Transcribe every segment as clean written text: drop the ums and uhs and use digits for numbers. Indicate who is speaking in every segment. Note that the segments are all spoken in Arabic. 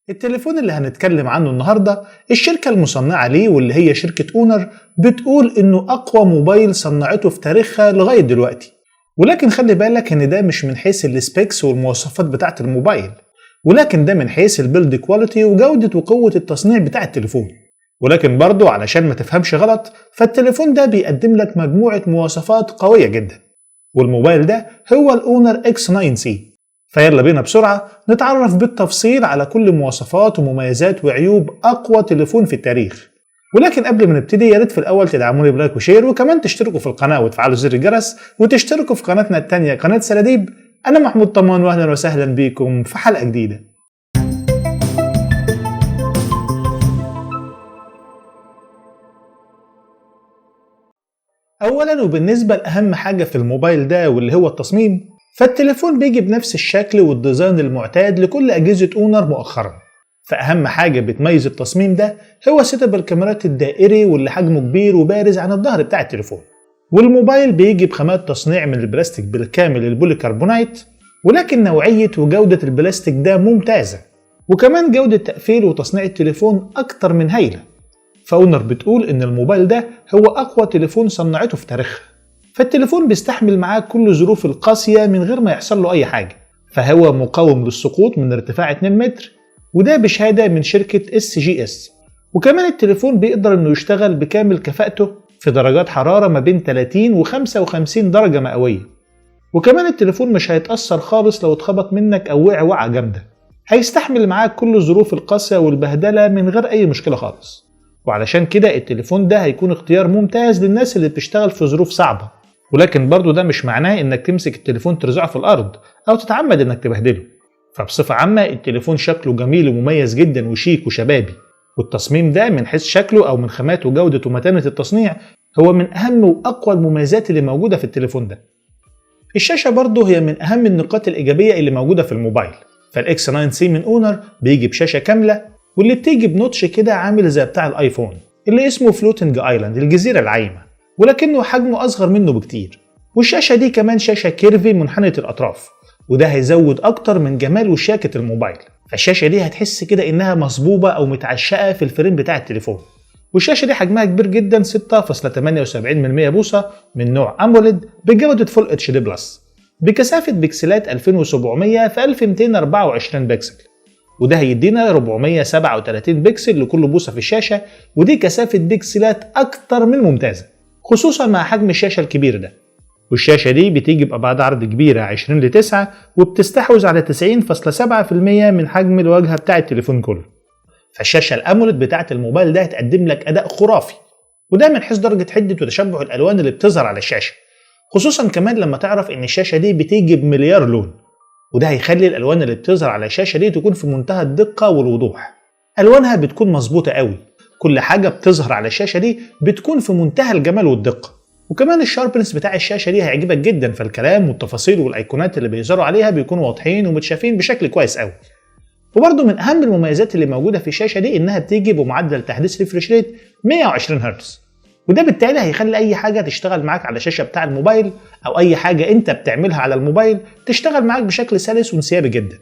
Speaker 1: التليفون اللي هنتكلم عنه النهاردة الشركة المصنعة ليه واللي هي شركة اونر بتقول انه اقوى موبايل صنعته في تاريخها لغاية دلوقتي. ولكن خلي بالك ان ده مش من حيث السبيكس والمواصفات بتاعة الموبايل، ولكن ده من حيث البيلد كواليتي وجودة وقوة التصنيع بتاع التليفون. ولكن برضو علشان ما تفهمش غلط، فالتليفون ده بيقدم لك مجموعة مواصفات قوية جدا، والموبايل ده هو الاونر X9C. فيلا بينا بسرعة نتعرف بالتفصيل على كل مواصفات ومميزات وعيوب أقوى تليفون في التاريخ. ولكن قبل ما نبتدي ياريت في الأول تدعموني بلايك وشير، وكمان تشتركوا في القناة وتفعلوا زر الجرس وتشتركوا في قناتنا التانية قناة سلاديب. أنا محمود طمان وأهلا وسهلا بيكم في حلقة جديدة. أولا وبالنسبة لأهم حاجة في الموبايل ده واللي هو التصميم، فالتليفون بيجي بنفس الشكل والديزاين المعتاد لكل أجهزة اونر مؤخرا. فأهم حاجة بتميز التصميم ده هو سيت اب الكاميرات الدائري واللي حجمه كبير وبارز عن الظهر بتاع التليفون. والموبايل بيجي بخامات تصنيع من البلاستيك بالكامل البوليكربونايت، ولكن نوعية وجودة البلاستيك ده ممتازة، وكمان جودة تقفيل وتصنيع التليفون أكتر من هايلة. فاونر بتقول إن الموبايل ده هو أقوى تليفون صنعته في تاريخها. فالتليفون بيستحمل معاه كل الظروف القاسية من غير ما يحصل له أي حاجة، فهو مقاوم للسقوط من ارتفاع 2 متر، وده بشهادة من شركة SGS. وكمان التليفون بيقدر إنه يشتغل بكامل كفاءته في درجات حرارة ما بين 30 و 55 درجة مئوية. وكمان التليفون مش هيتأثر خالص لو اتخبط منك أو وقع وقعة جامدة، هيستحمل معاك كل الظروف القاسية والبهدلة من غير أي مشكلة خالص. وعلشان كده التليفون ده هيكون اختيار ممتاز للناس اللي بتشتغل في ظروف صعبة. ولكن برضو ده مش معناه انك تمسك التليفون ترزعه في الارض او تتعمد انك تبهدله. فبصفة عامة التليفون شكله جميل ومميز جدا وشيك وشبابي، والتصميم ده من حيث شكله او من خامات وجودة ومتانة التصنيع هو من اهم واقوى المميزات اللي موجودة في التليفون ده. الشاشة برضو هي من اهم النقاط الايجابية اللي موجودة في الموبايل. فالاكس 9 سي من اونر بيجي بشاشة كاملة، واللي بتيجي بنوتش كده عامل زي بتاع الايفون اللي اسمه فلوتنج ايلاند الجزيرة العايمة، ولكنه حجمه أصغر منه بكتير. والشاشة دي كمان شاشة كيرفي منحنية الأطراف، وده هيزود أكتر من جمال وشياكة الموبايل. فالشاشة دي هتحس كده إنها مصبوبة أو متعشقة في الفريم بتاع التليفون. والشاشة دي حجمها كبير جدا 6.78 بوصة من نوع أموليد بجودة فول اتش دي بلس، بكثافة بكسلات 2700 في 1224 بكسل، وده هيدينا 437 بكسل لكل بوصة في الشاشة، ودي كثافة بكسلات أكتر من ممتازة خصوصا مع حجم الشاشة الكبير ده. والشاشة دي بتيجي بأبعاد عرض كبيرة 20:9، وبتستحوذ على 90.7% من حجم الواجهة بتاع التليفون كله. فالشاشة الأموليد بتاعة الموبايل ده هتقدم لك أداء خرافي، وده من حيث درجة حدة وتشبع الألوان اللي بتظهر على الشاشة، خصوصا كمان لما تعرف إن الشاشة دي بتيجي بمليار لون، وده هيخلي الألوان اللي بتظهر على الشاشة دي تكون في منتهى الدقة والوضوح. ألوانها بتكون مظبوطة قوي، كل حاجة بتظهر على الشاشة دي بتكون في منتهى الجمال والدقة. وكمان الشاربنس بتاع الشاشة دي هيعجبك جدا، فالكلام والتفاصيل والايقونات اللي بيظهروا عليها بيكونوا واضحين ومتشافين بشكل كويس قوي. وبرضه من اهم المميزات اللي موجودة في الشاشة دي انها بتيجي بمعدل تحديث ريفريش ريت 120 هرتز، وده بالتالي هيخلي اي حاجة تشتغل معاك على الشاشة بتاع الموبايل او اي حاجة انت بتعملها على الموبايل تشتغل معاك بشكل سلس وانسيابي جدا.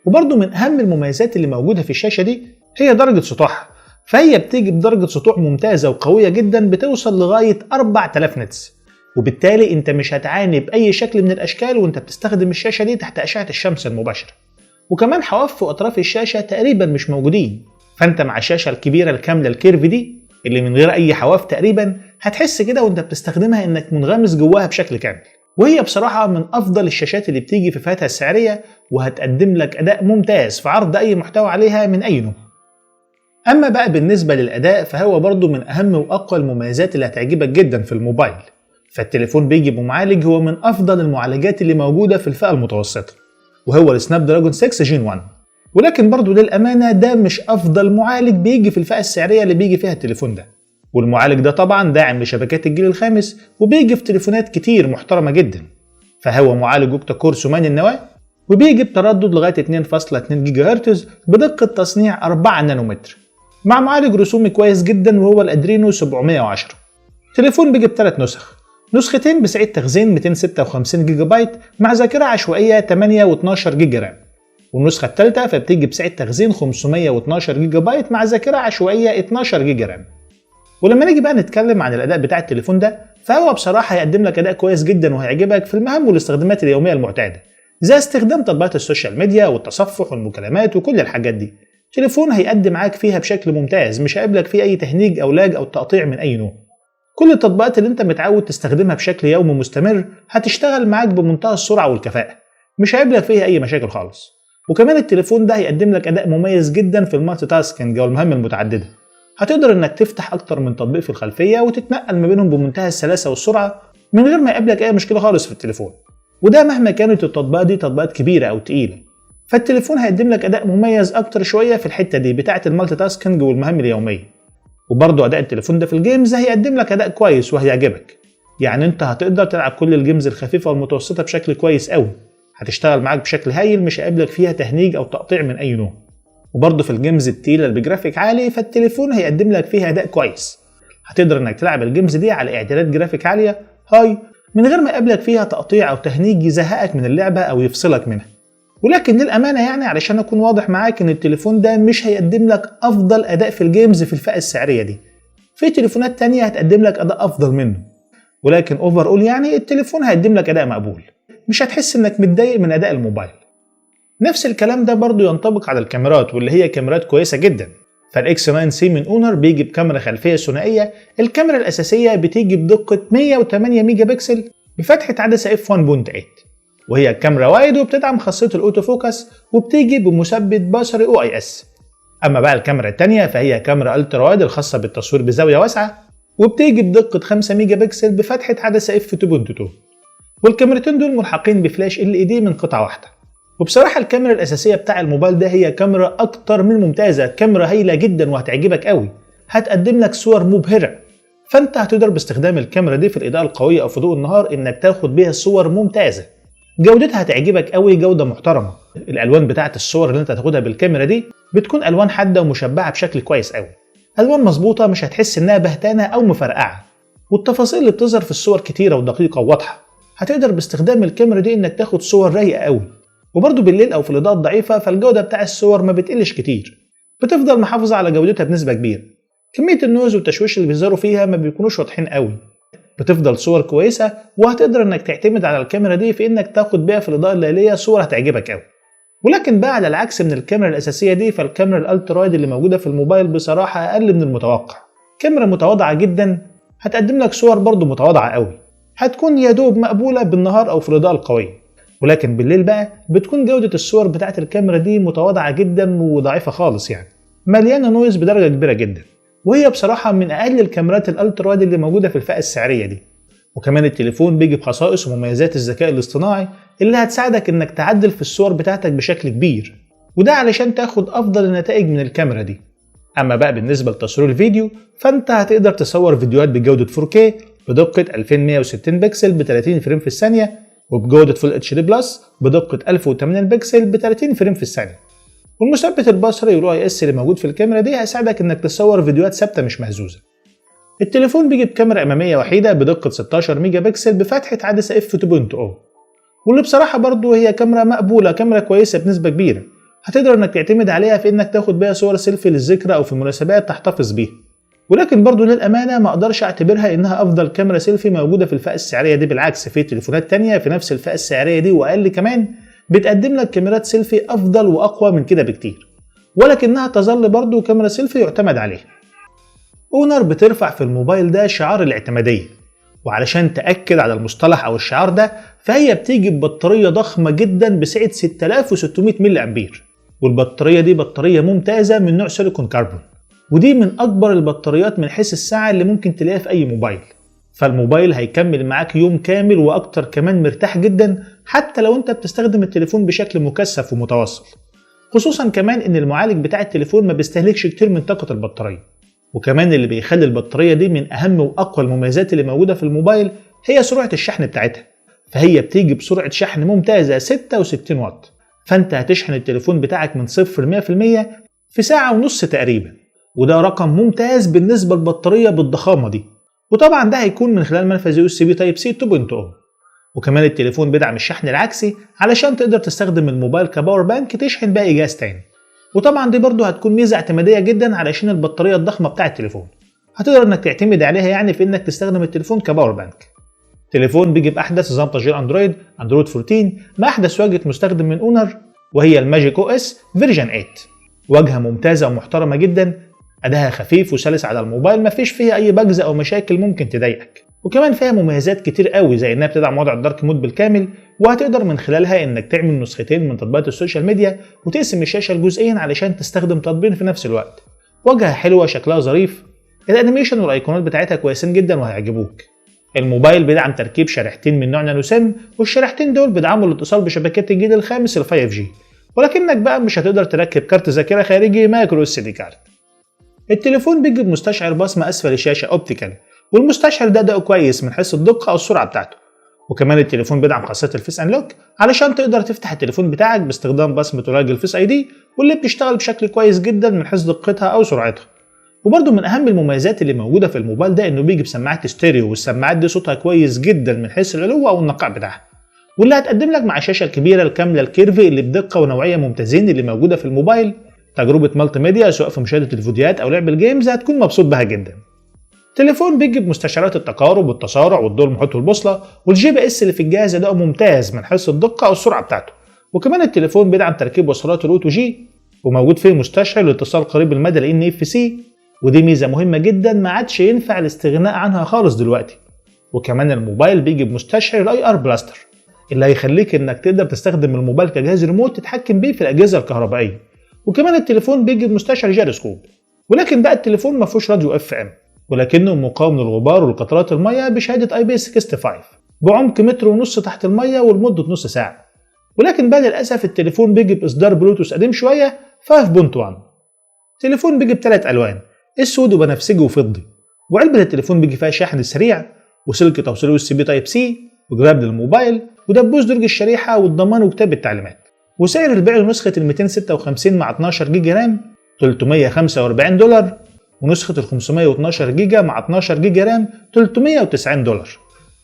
Speaker 1: وبرضه من اهم المميزات اللي موجودة في الشاشة دي هي درجة سطوعها، فهي بتيجي بدرجة سطوع ممتازة وقوية جدا بتوصل لغاية 4000 نتس، وبالتالي انت مش هتعاني بأي شكل من الأشكال وانت بتستخدم الشاشة دي تحت أشعة الشمس المباشرة. وكمان حواف في أطراف الشاشة تقريبا مش موجودين، فانت مع الشاشة الكبيرة الكاملة الكيرف دي اللي من غير أي حواف تقريبا هتحس كده وانت بتستخدمها انك منغمس جواها بشكل كامل. وهي بصراحة من أفضل الشاشات اللي بتيجي في فئتها السعرية، وهتقدم لك أداء ممتاز في عرض أي محتوى عليها من أي نوع. أما بقى بالنسبة للأداء فهو برضو من أهم وأقوى المميزات اللي هتعجبك جدا في الموبايل. فالتليفون بيجي بمعالج هو من أفضل المعالجات اللي موجودة في الفئة المتوسطة، وهو السناب دراجون 6 جين 1. ولكن برضو للأمانة ده مش أفضل معالج بيجي في الفئة السعرية اللي بيجي فيها التليفون ده. والمعالج ده طبعا داعم لشبكات الجيل الخامس وبيجي في تليفونات كتير محترمة جدا. فهو معالج اوكتا كور ثماني النواة، وبيجي بتردد لغاية 2.2 جيجا هرتز بدقة تصنيع 4 نانومتر، مع معالج رسومي كويس جدا وهو الادرينو 710. التليفون بيجي ب3 نسخ، نسختين بسعة تخزين 256 جيجا بايت مع ذاكرة عشوائية 8 و12 جيجا رام، والنسخة الثالثة فبتيجي بسعة تخزين 512 جيجا بايت مع ذاكرة عشوائية 12 جيجا رام. ولما نيجي بقى نتكلم عن الأداء بتاع التليفون ده، فهو بصراحة هيقدم لك أداء كويس جدا وهيعجبك في المهام والاستخدامات اليومية المعتادة، زي استخدام تطبيقات السوشيال ميديا والتصفح والمكالمات وكل الحاجات دي. التليفون هيقدم معاك فيها بشكل ممتاز، مش هيقابلك فيه أي تهنيج أو لاج أو تقطيع من أي نوع. كل التطبيقات اللي انت متعود تستخدمها بشكل يومي مستمر هتشتغل معاك بمنتهى السرعة والكفاءة، مش هيقابلك فيها أي مشاكل خالص. وكمان التليفون ده هيقدم لك أداء مميز جدا في المالتي تاسكينج أو المهام المتعددة. هتقدر انك تفتح أكتر من تطبيق في الخلفية وتتنقل ما بينهم بمنتهى السلاسة والسرعة من غير ما يقابلك أي مشكلة خالص في التليفون، وده مهما كانت التطبيقات دي تطبيقات كبيرة أو تقيلة. فالتليفون هيقدم لك أداء مميز أكتر شوية في الحتة دي بتاعة المالتي تاسكينج والمهام اليومية. وبرضه أداء التليفون ده في الجيمز هيقدم لك أداء كويس وهيعجبك، يعني أنت هتقدر تلعب كل الجيمز الخفيفة والمتوسطة بشكل كويس أوي، هتشتغل معاك بشكل هايل، مش هيقابلك فيها تهنيج أو تقطيع من أي نوع. وبرضه في الجيمز التقيلة اللي بجرافيك عالي فالتليفون هيقدم لك فيها أداء كويس، هتقدر إنك تلعب الجيمز دي على إعدادات جرافيك عالية هاي من غير ما يقابلك فيها تقطيع أو تهنيج يزهقك من اللعبة أو يفصلك منها. ولكن للأمانة يعني علشان أكون واضح معاك إن التليفون ده مش هيقدم لك أفضل أداء في الجيمز في الفئة السعرية دي، في تليفونات تانية هتقدم لك أداء أفضل منه، ولكن اوفر اول يعني التليفون هيقدم لك أداء مقبول، مش هتحس إنك متضايق من أداء الموبايل. نفس الكلام ده برضو ينطبق على الكاميرات، واللي هي كاميرات كويسة جدا. فالإكس 9 سي من اونر بيجي بكاميرا خلفية ثنائية، الكاميرا الأساسية بتيجي بدقة 108 ميجا بكسل بفتحة عدسة اف 1.8، وهي كاميرا وايد وبتدعم خاصية الأوتو فوكس وبتيجي بمثبت بصري OIS. أما بقى الكاميرا التانية فهي كاميرا الترا وايد الخاصة بالتصوير بزاوية واسعة وبتيجي بدقة 5 ميجا بكسل بفتحة عدسة اف 2.2، والكاميرتين دول ملحقين بفلاش LED من قطعة واحدة. وبصراحة الكاميرا الأساسية بتاع الموبايل ده هي كاميرا أكتر من ممتازة، كاميرا هايلة جدا وهتعجبك قوي، هتقدم لك صور مبهرة. فأنت هتقدر باستخدام الكاميرا دي في الإضاءة القوية أو في ضوء النهار إنك تاخد بيها صور ممتازة، جودتها هتعجبك قوي، جودة محترمة. الألوان بتاعت الصور اللي أنت هتاخدها بالكاميرا دي بتكون ألوان حادة ومشبعة بشكل كويس قوي، ألوان مظبوطة، مش هتحس إنها بهتانة أو مفرقعة، والتفاصيل اللي بتظهر في الصور كتيرة ودقيقة وواضحة. هتقدر باستخدام الكاميرا دي إنك تاخد صور رايقة قوي. وبرضه بالليل أو في الإضاءة الضعيفة فالجودة بتاع الصور ما بتقلش كتير، بتفضل محافظة على جودتها بنسبة كبيرة. كمية النويز والتشويش اللي بيظهروا فيها ما بيكونوش واضحين قوي، بتفضل صور كويسة، وهتقدر إنك تعتمد على الكاميرا دي في إنك تاخد بيها في الإضاءة الليلية صور هتعجبك قوي. ولكن بقى على العكس من الكاميرا الأساسية دي، فالكاميرا الألترا وايد اللي موجودة في الموبايل بصراحة أقل من المتوقع. كاميرا متواضعة جدا، هتقدم لك صور برضه متواضعة قوي، هتكون يا دوب مقبولة بالنهار أو في الإضاءة القوية. ولكن بالليل بقى بتكون جودة الصور بتاعت الكاميرا دي متواضعة جدا وضعيفة خالص، يعني مليانة نويز بدرجة كبيرة جدا، وهي بصراحة من أقل الكاميرات الألترا وايد اللي موجودة في الفئة السعرية دي. وكمان التليفون بيجي بخصائص ومميزات الذكاء الاصطناعي اللي هتساعدك إنك تعدل في الصور بتاعتك بشكل كبير، وده علشان تاخد أفضل النتائج من الكاميرا دي. أما بقى بالنسبة لتصوير الفيديو فأنت هتقدر تصور فيديوهات بجودة 4K بدقة 2160 بكسل ب 30 فريم في الثانية، وبجودة فول اتش دي بلس بدقة 1080 بكسل ب 30 فريم في الثانية. والمثبت البصري والOIS اللي موجود في الكاميرا دي هيساعدك انك تصور فيديوهات ثابتة مش مهزوزة. التليفون بيجي بكاميرا أمامية وحيدة بدقة 16 ميجا بكسل بفتحة عدسة f 2.0، واللي بصراحة برضو هي كاميرا مقبولة، كاميرا كويسة بنسبة كبيرة، هتقدر انك تعتمد عليها في انك تاخد بيها صور سيلفي للذكرى او في المناسبات تحتفظ بيها. ولكن برضو للأمانة ما اقدرش اعتبرها انها افضل كاميرا سيلفي موجودة في الفئة السعرية دي، بالعكس في تليفونات تانية في نفس الفئة السعرية دي واقل كمان بتقدم لك كاميرات سيلفي افضل واقوى من كده بكتير، ولكنها تظل برضو كاميرا سيلفي يعتمد عليها. اونر بترفع في الموبايل ده شعار الاعتمادية، وعلشان تأكد على المصطلح او الشعار ده فهي بتيجي ببطارية ضخمة جدا بسعة 6600 ملي امبير، والبطارية دي بطارية ممتازة من نوع سيليكون كربون، ودي من اكبر البطاريات من حيث السعة اللي ممكن تلاقيها في اي موبايل. فالموبايل هيكمل معاك يوم كامل واكتر كمان مرتاح جدا، حتى لو انت بتستخدم التليفون بشكل مكثف ومتواصل، خصوصا كمان ان المعالج بتاع التليفون ما بيستهلكش كتير من طاقة البطارية. وكمان اللي بيخلي البطارية دي من اهم واقوى المميزات اللي موجودة في الموبايل هي سرعة الشحن بتاعتها، فهي بتيجي بسرعة شحن ممتازة 66 واط، فانت هتشحن التليفون بتاعك من 0 ل 100% في ساعة ونص تقريبا، وده رقم ممتاز بالنسبة للبطارية بالضخامة دي. وطبعا ده هيكون من خلال منفذ USB Type-C 2.0. وكمان التليفون بيدعم الشحن العكسي علشان تقدر تستخدم الموبايل كباور بانك تشحن باقي جهاز تاني. وطبعا دي برضه هتكون ميزة اعتمادية جدا علشان البطارية الضخمة بتاع التليفون، هتقدر انك تعتمد عليها يعني في انك تستخدم التليفون كباور بانك. التليفون بيجي باحدث نظام تشغيل اندرويد 14 مع احدث واجهة مستخدم من اونر وهي الماجيك او اس فيرجن 8. واجهة ممتازة ومحترمة جدا، اداها خفيف وسلس على الموبايل، مفيش فيها اي بجز او مشاكل ممكن تضايقك. وكمان فيها مميزات كتير قوي زي انها بتدعم وضع الدارك مود بالكامل، وهتقدر من خلالها انك تعمل نسختين من تطبيقات السوشيال ميديا وتقسم الشاشة لجزئين علشان تستخدم تطبيقين في نفس الوقت. واجهة حلوة شكلها ظريف، الانيميشن والايقونات بتاعتها كويسين جدا وهيعجبوك. الموبايل بيدعم تركيب شريحتين من نوع نانو سيم، والشريحتين دول بيدعموا الاتصال بشبكات الجيل الخامس ال 5G، ولكنك بقى مش هتقدر تركب كارت ذاكرة خارجي مايكرو اس دي كارد. التليفون بيجي بمستشعر بصمة اسفل الشاشة اوبتيكال، والمستشعر ده أداؤه كويس من حيث الدقة أو السرعة بتاعته. وكمان التليفون بيدعم خاصية الفيس انلوك علشان تقدر تفتح التليفون بتاعك باستخدام بصمة ولاج الفيس اي دي، واللي بتشتغل بشكل كويس جدا من حيث دقتها أو سرعتها. وبرده من أهم المميزات اللي موجودة في الموبايل ده إنه بيجي بسماعات ستيريو، والسماعات دي صوتها كويس جدا من حيث العلو أو النقاء بتاعها، واللي هتقدم لك مع الشاشة الكبيرة الكاملة الكيرفي اللي بدقة ونوعية ممتازين اللي موجودة في الموبايل. تجربة مالتي ميديا سواء في مشاهدة الفيديوهات أو لعب الجيمز هتكون مبسوط بها جدا. التليفون بيجي بمستشعرات التقارب والتسارع والضوء المحيط والبوصلة، والجي بي اس اللي في الجهاز أداؤه ممتاز من حيث الدقة أو السرعة بتاعته. وكمان التليفون بيدعم تركيب وصلات الاو 2 جي، وموجود فيه مستشعر لاتصال قريب المدى ال NFC، ودي ميزة مهمة جدا ما عادش ينفع الاستغناء عنها خالص دلوقتي. وكمان الموبايل بيجي بمستشعر الاي ار بلاستر اللي هيخليك انك تقدر تستخدم الموبايل كجهاز ريموت تتحكم بيه في الأجهزة الكهربائية. وكمان التليفون بيجي بمستشعر جيروسكوب، ولكن بقى التليفون ما فيهوش راديو FM، ولكنه مقاوم للغبار والقطرات المية بشهادة IP65 بعمق 1.5 متر تحت المية ولمدة نص ساعة. ولكن بقى للأسف التليفون بيجي بإصدار بلوتوث قديم شوية 5.1. التليفون بيجي ب3 ألوان، اسود وبنفسجي وفضي، وعلبة التليفون بيجي فيها شاحن سريع وسلك توصيل USB تايب سي وجراب للموبايل ودبوس درج الشريحة والضمان وكتاب التعليمات. وسعر البيع لنسخة ال 256 مع 12 جيجا رام $345، ونسخة ال 512 جيجا مع 12 جيجا رام $390.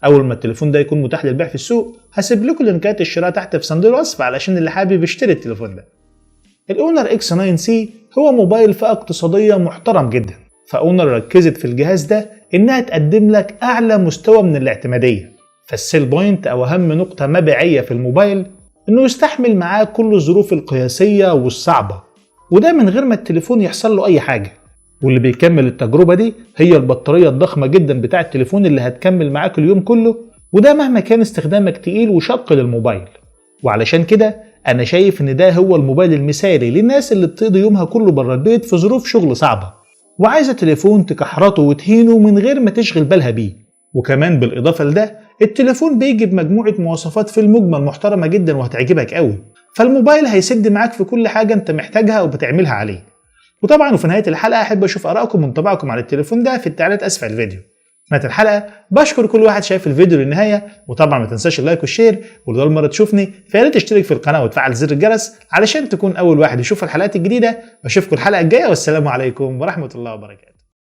Speaker 1: أول ما التليفون ده يكون متاح للبيع في السوق هسيب لكم لينكات الشراء تحت في صندوق الوصف علشان اللي حابب يشتري التليفون ده. الأونر X9C هو موبايل فئة اقتصادية محترم جدا، فأونر ركزت في الجهاز ده إنها تقدم لك أعلى مستوى من الاعتمادية. فالسيل بوينت أو أهم نقطة مبيعية في الموبايل إنه يستحمل معاه كل الظروف القياسية والصعبة، وده من غير ما التليفون يحصل له أي حاجة. واللي بيكمل التجربة دي هي البطارية الضخمة جدا بتاع التليفون اللي هتكمل معاك اليوم كله، وده مهما كان استخدامك تقيل وشق للموبايل. وعلشان كده أنا شايف إن ده هو الموبايل المثالي للناس اللي بتقضي يومها كله بره البيت في ظروف شغل صعبة، وعايزة تليفون تكحرته وتهينه من غير ما تشغل بالها بيه. وكمان بالإضافة لده التليفون بيجي بمجموعة مواصفات في المجمل محترمة جدا وهتعجبك قوي، فالموبايل هيسد معاك في كل حاجة انت محتاجها او بتعملها عليه. وطبعا وفي نهاية الحلقة احب اشوف ارائكم وانطباعكم على التليفون ده في التعليقات اسفل الفيديو. في نهاية الحلقة بشكر كل واحد شايف الفيديو للنهاية، وطبعا ما تنساش اللايك والشير، ولو أول مرة تشوفني فياريت تشترك في القناة وتفعل زر الجرس علشان تكون اول واحد يشوف الحلقات الجديدة. واشوفكم الحلقة الجاية، والسلام عليكم ورحمة الله وبركاته.